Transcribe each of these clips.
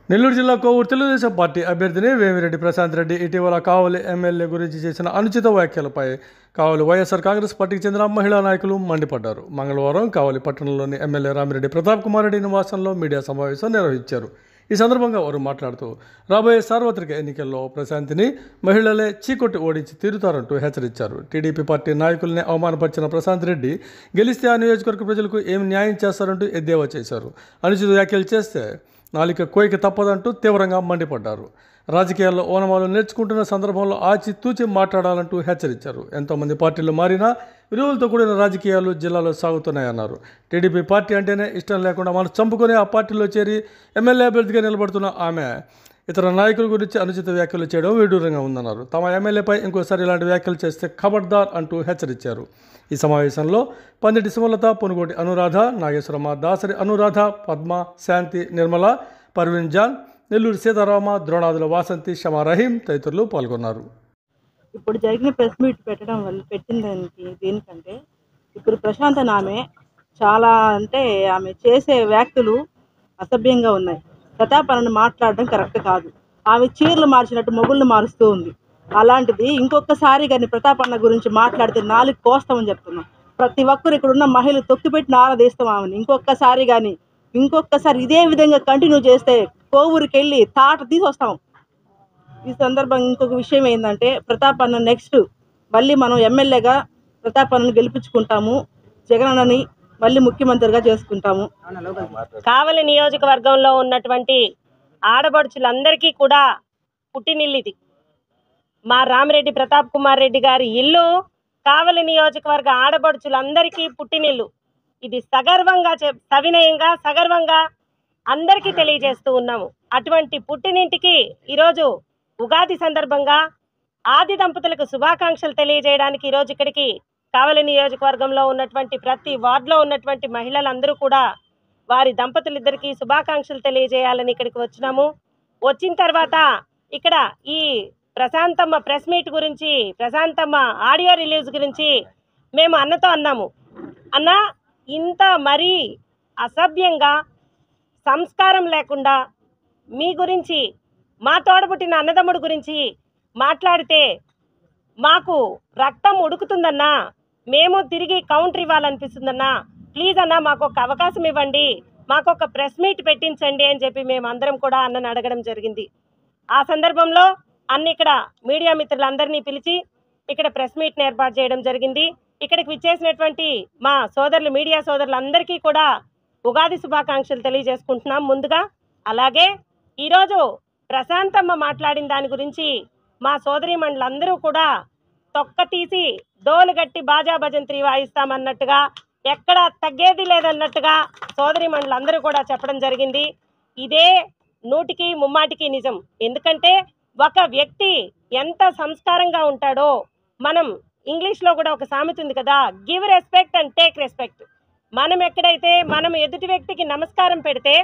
నెల్లూరు జిల్లా కోవూరు తెలుగుదేశం పార్టీ అభ్యర్థిని వేమిరెడ్డి ప్రశాంత్ రెడ్డి ఇటీవల కావలి ఎమ్మెల్యే గురించి చేసిన అనుచిత వ్యాఖ్యలపై కావలి వైఎస్ఆర్ కాంగ్రెస్ పార్టీకి చెందిన మహిళా నాయకులు మండిపడ్డారు. మంగళవారం కావలి పట్టణంలోని ఎమ్మెల్యే రామిరెడ్డి ప్రతాప్ కుమార్ రెడ్డి నివాసంలో మీడియా సమావేశం నిర్వహించారు. ఈ సందర్భంగా వారు మాట్లాడుతూ రాబోయే సార్వత్రిక ఎన్నికల్లో ప్రశాంతిని మహిళలే చీకొట్టి ఓడించి తీరుతారంటూ హెచ్చరించారు. టీడీపీ పార్టీ నాయకుల్ని అవమానపరిచిన ప్రశాంత్ రెడ్డి గెలిస్తే ఆ నియోజకవర్గ ప్రజలకు ఏం న్యాయం చేస్తారంటూ ఎద్దేవా చేశారు. అనుచిత వ్యాఖ్యలు చేస్తే నాలిక కోయిక తప్పదంటూ తీవ్రంగా మండిపడ్డారు. రాజకీయాల్లో ఓనమాలు నేర్చుకుంటున్న సందర్భంలో ఆచితూచి మాట్లాడాలంటూ హెచ్చరించారు. ఎంతోమంది పార్టీలు మారినా విలువలతో కూడిన రాజకీయాలు జిల్లాలో సాగుతున్నాయన్నారు. టీడీపీ పార్టీ అంటేనే ఇష్టం లేకుండా మనం చంపుకొని ఆ పార్టీలో చేరి ఎమ్మెల్యే అభ్యర్థిగా నిలబడుతున్న ఆమె ఇతర నాయకుల గురించి అనుచిత వ్యాఖ్యలు చేయడం విడ్డూరంగా ఉందన్నారు. తమ ఎమ్మెల్యేపై ఇంకోసారి ఇలాంటి వ్యాఖ్యలు చేస్తే ఖబర్దార్ అంటూ హెచ్చరించారు. ఈ సమావేశంలో పందిటి సుమలత, పొనుగోటి అనురాధ, నాగేశ్వరమ్మ, దాసరి అనురాధ, పద్మ, శాంతి, నిర్మల, పర్వీన్ జాన్, నెల్లూరు సీతారామ, ద్రోణాదుల వాసంతి, షమా రహీం తదితరులు పాల్గొన్నారు. ఇప్పుడు జరిగిన ప్రెస్ మీట్ పెట్టిన దేనికంటే ఇప్పుడు ప్రశాంత్ ఆమె చాలా ఆమె చేసే వ్యాఖ్యలు అసభ్యంగా ఉన్నాయి. ప్రతాపాన్ని మాట్లాడడం కరెక్ట్ కాదు. ఆమె చీరలు మార్చినట్టు మొగుళ్ళు మారుస్తూ ఉంది. అలాంటిది ఇంకొకసారి కానీ ప్రతాపన్న గురించి మాట్లాడితే నాలుగు కోస్తామని చెప్తున్నాం. ప్రతి ఒక్కరు ఇక్కడ ఉన్న మహిళలు తొక్కిపెట్టి నారదీస్తాం ఆమెను. ఇంకొకసారి ఇదే విధంగా కంటిన్యూ చేస్తే కోవూరికి వెళ్ళి తాట తీసొస్తాం. ఈ సందర్భంగా ఇంకొక విషయం ఏంటంటే ప్రతాపన్న నెక్స్ట్ మళ్ళీ మనం ఎమ్మెల్యేగా ప్రతాపన్నను గెలిపించుకుంటాము. జగనన్నని మళ్ళీ ముఖ్యమంత్రిగా చేసుకుంటాము. కావలి నియోజకవర్గంలో ఉన్నటువంటి ఆడబడుచులందరికీ కూడా పుట్టినిల్లిది. మా రామిరెడ్డి ప్రతాప్ కుమార్ రెడ్డి గారి ఇల్లు కావలి నియోజకవర్గ ఆడబడుచులందరికీ పుట్టినిల్లు. ఇది సగర్వంగా అందరికీ తెలియజేస్తూ ఉన్నాము. అటువంటి పుట్టినింటికి ఈరోజు ఉగాది సందర్భంగా ఆది దంపతులకు శుభాకాంక్షలు తెలియజేయడానికి ఈరోజు ఇక్కడికి కావలి నియోజకవర్గంలో ఉన్నటువంటి ప్రతి వార్డులో ఉన్నటువంటి మహిళలందరూ కూడా వారి దంపతులిద్దరికీ శుభాకాంక్షలు తెలియజేయాలని ఇక్కడికి వచ్చినాము. వచ్చిన తర్వాత ఇక్కడ ఈ ప్రశాంతమ్మ ప్రెస్ మీట్ గురించి, ప్రశాంతమ్మ ఆడియో రిలీజ్ గురించి మేము అన్నతో అన్నాము. అన్న, ఇంత మరీ అసభ్యంగా సంస్కారం లేకుండా మీ గురించి, మా తోడబుట్టిన అన్నదమ్ముడు గురించి మాట్లాడితే మాకు రక్తం ఉడుకుతుందన్నా, మేము తిరిగి కౌంటర్ ఇవ్వాలనిపిస్తుందన్నా. ప్లీజ్ అన్నా, మాకు ఒక అవకాశం ఇవ్వండి, మాకు ఒక ప్రెస్ మీట్ పెట్టించండి అని చెప్పి మేము అందరం కూడా అన్నను అడగడం జరిగింది. ఆ సందర్భంలో అన్న ఇక్కడ మీడియా మిత్రులందరినీ పిలిచి ఇక్కడ ప్రెస్ మీట్ని ఏర్పాటు చేయడం జరిగింది. ఇక్కడికి విచ్చేసినటువంటి మా సోదరులు, మీడియా సోదరులందరికీ కూడా ఉగాది శుభాకాంక్షలు తెలియజేసుకుంటున్నాం ముందుగా. అలాగే ఈరోజు ప్రశాంతమ్మ మాట్లాడిన దాని గురించి మా సోదరీమణులందరూ కూడా తొక్క తీసి డోలు గట్టి బాజా భజంత్రి వాయిస్తామన్నట్టుగా, ఎక్కడ తగ్గేది లేదన్నట్టుగా సోదరీమణులందరూ కూడా చెప్పడం జరిగింది. ఇదే 100కి 3 నిజం. ఎందుకంటే ఒక వ్యక్తి ఎంత సంస్కారంగా ఉంటాడో, మనం ఇంగ్లీష్లో కూడా ఒక సామెత ఉంది కదా, give respect and take respect. మనం ఎక్కడైతే మనం ఎదుటి వ్యక్తికి నమస్కారం పెడితే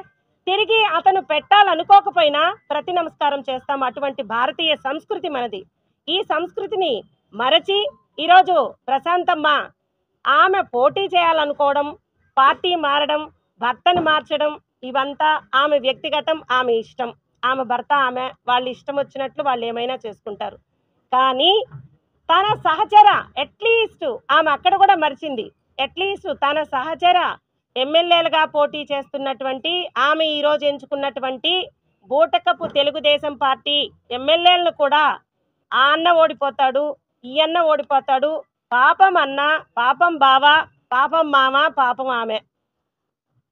తిరిగి అతను పెట్టాలనుకోకపోయినా ప్రతి నమస్కారం చేస్తాం. అటువంటి భారతీయ సంస్కృతి మనది. ఈ సంస్కృతిని మరచి ఈరోజు ప్రశాంతమ్మ ఆమె పోటీ చేయాలనుకోవడం, పార్టీ మారడం, భర్తను మార్చడం, ఇవంతా ఆమె వ్యక్తిగతం, ఆమె ఇష్టం. ఆమె భర్త, ఆమె వాళ్ళు ఇష్టం వచ్చినట్లు వాళ్ళు ఏమైనా చేసుకుంటారు. కానీ తన సహచర, అట్లీస్ట్ ఆమె అక్కడ కూడా మరిచింది, అట్లీస్ట్ తన సహచర ఎమ్మెల్యేలుగా పోటీ చేస్తున్నటువంటి ఆమె ఈరోజు ఎంచుకున్నటువంటి బూటకపు తెలుగుదేశం పార్టీ ఎమ్మెల్యేలను కూడా ఆ అన్న ఓడిపోతాడు, ఈ అన్న ఓడిపోతాడు, పాపం అన్న, పాపం బావ, పాపం మామ, పాపం ఆమె.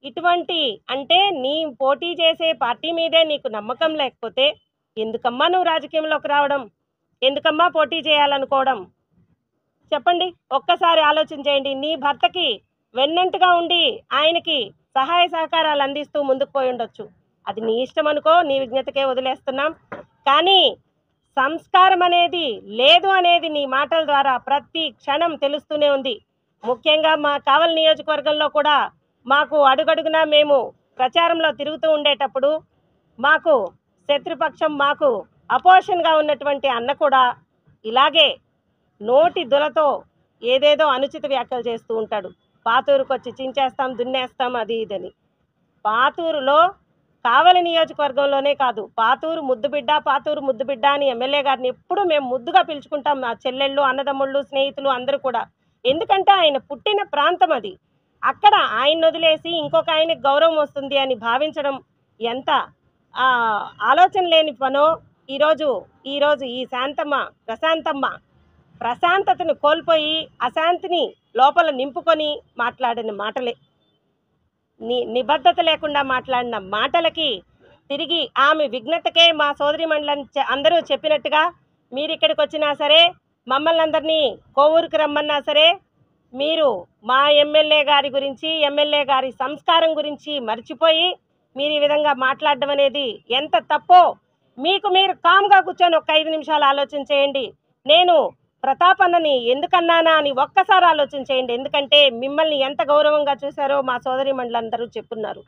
ఇటువంటి అంటే నీ పోటీ చేసే పార్టీ మీదే నీకు నమ్మకం లేకపోతే ఎందుకమ్మా నువ్వు రాజకీయంలోకి రావడం? ఎందుకమ్మా పోటీ చేయాలనుకోవడం? చెప్పండి, ఒక్కసారి ఆలోచన చేయండి. నీ భర్తకి వెన్నంటుగా ఉండి ఆయనకి సహాయ సహకారాలు అందిస్తూ ముందుకు పోయి ఉండొచ్చు. అది నీ ఇష్టం అనుకో, నీ విజ్ఞతకే వదిలేస్తున్నాం. కానీ సంస్కారం అనేది లేదు అనేది నీ మాటల ద్వారా ప్రతి క్షణం తెలుస్తూనే ఉంది. ముఖ్యంగా మా కావలి నియోజకవర్గంలో కూడా మాకు అడుగడుగునా మేము ప్రచారంలో తిరుగుతూ ఉండేటప్పుడు మాకు శత్రుపక్షం, మాకు అపోజిషన్గా ఉన్నటువంటి అన్న కూడా ఇలాగే నోటి దులతో ఏదేదో అనుచిత వ్యాఖ్యలు చేస్తూ ఉంటాడు. పాతూరుకు వచ్చి చించేస్తాం, దున్నేస్తాం, అది ఇదని. పాతూరులో కావలి నియోజకవర్గంలోనే కాదు, పాతూరు ముద్దుబిడ్డ అని ఎమ్మెల్యే గారిని ఎప్పుడు మేము ముద్దుగా పిలుచుకుంటాం. మా చెల్లెళ్ళు, అన్నదమ్ముళ్ళు, స్నేహితులు అందరూ కూడా. ఎందుకంటే ఆయన పుట్టిన ప్రాంతం అది. అక్కడ ఆయన వదిలేసి ఇంకొక ఆయనకి గౌరవం వస్తుంది అని భావించడం ఎంత ఆలోచన లేని పనో. ఈరోజు ఈ ప్రశాంతతను కోల్పోయి అశాంతిని లోపల నింపుకొని మాట్లాడిన మాటలే, నిబద్ధత లేకుండా మాట్లాడిన మాటలకి తిరిగి ఆమె విఘ్నతకే మా సోదరి మండలం అందరూ చెప్పినట్టుగా మీరు ఇక్కడికి వచ్చినా సరే, మమ్మల్ని అందరినీ కోవూరుకి రమ్మన్నా సరే, మీరు మా ఎమ్మెల్యే గారి గురించి, ఎమ్మెల్యే గారి సంస్కారం గురించి మర్చిపోయి మీరు ఈ విధంగా మాట్లాడడం అనేది ఎంత తప్పో మీకు మీరు కామ్గా కూర్చొని ఒక 5 నిమిషాలు ఆలోచన చేయండి. నేను ప్రతాప్ అన్నని ఎందుకన్నానా అని ఒక్కసారి ఆలోచన చేయండి. ఎందుకంటే మిమ్మల్ని ఎంత గౌరవంగా చూశారో మా సోదరి మండలందరూ చెప్పున్నారు.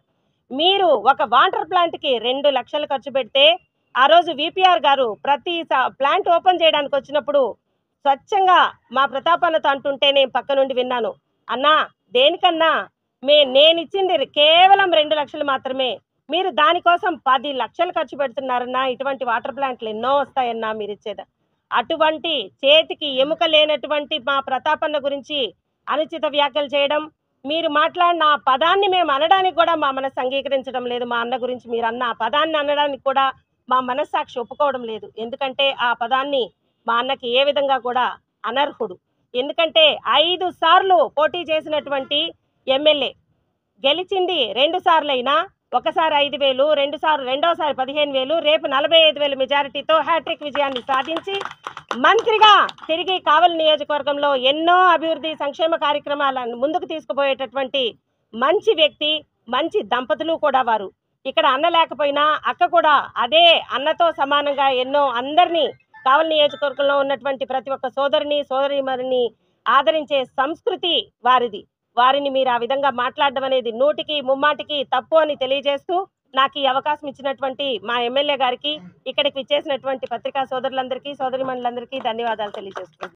మీరు ఒక వాటర్ ప్లాంట్కి 2 లక్షలు ఖర్చు పెడితే ఆ రోజు విపిఆర్ గారు ప్రతి ప్లాంట్ ఓపెన్ చేయడానికి వచ్చినప్పుడు స్వచ్ఛంగా మా ప్రతాప్ అన్నతో అంటుంటే నేను పక్క నుండి విన్నాను, అన్నా దేనికన్నా నేను ఇచ్చింది కేవలం 2 లక్షలు మాత్రమే, మీరు దానికోసం 10 లక్షలు ఖర్చు పెడుతున్నారన్నా, ఇటువంటి వాటర్ ప్లాంట్లు ఎన్నో వస్తాయన్నా మీరు ఇచ్చేదా. అటువంటి చేతికి ఎముక లేనటువంటి మా ప్రతాపన్న గురించి అనుచిత వ్యాఖ్యలు చేయడం, మీరు మాట్లాడిన ఆ పదాన్ని మేము అనడానికి కూడా మా మనసు అంగీకరించడం లేదు. మా అన్న గురించి మీరు అన్న ఆ పదాన్ని అనడానికి కూడా మా మనస్సాక్షి ఒప్పుకోవడం లేదు. ఎందుకంటే ఆ పదాన్ని మా అన్నకి ఏ విధంగా కూడా అనర్హుడు. ఎందుకంటే 5 సార్లు పోటీ చేసినటువంటి ఎమ్మెల్యే గెలిచింది 2 సార్లు అయినా, ఒకసారి 5,000, రెండోసారి 15,000, రేపు 45,000 మెజారిటీతో హ్యాట్రిక్ విజయాన్ని సాధించి మంత్రిగా తిరిగి కావలి నియోజకవర్గంలో ఎన్నో అభివృద్ధి సంక్షేమ కార్యక్రమాలను ముందుకు తీసుకుపోయేటటువంటి మంచి వ్యక్తి, మంచి దంపతులు కూడా వారు. ఇక్కడ అన్న లేకపోయినా అక్క కూడా అదే అన్నతో సమానంగా ఎన్నో అందరినీ కావలి నియోజకవర్గంలో ఉన్నటువంటి ప్రతి ఒక్క సోదరిమణిని ఆదరించే సంస్కృతి వారిది. వారిని మీరు ఆ విధంగా మాట్లాడడం అనేది 100కి 3 తప్పు అని తెలియజేస్తూ నాకు ఈ అవకాశం ఇచ్చినటువంటి మా ఎమ్మెల్యే గారికి, ఇక్కడికి విచ్చేసినటువంటి పత్రికా సోదరులందరికీ, సోదరిమణులందరికీ ధన్యవాదాలు తెలియజేస్తున్నాను.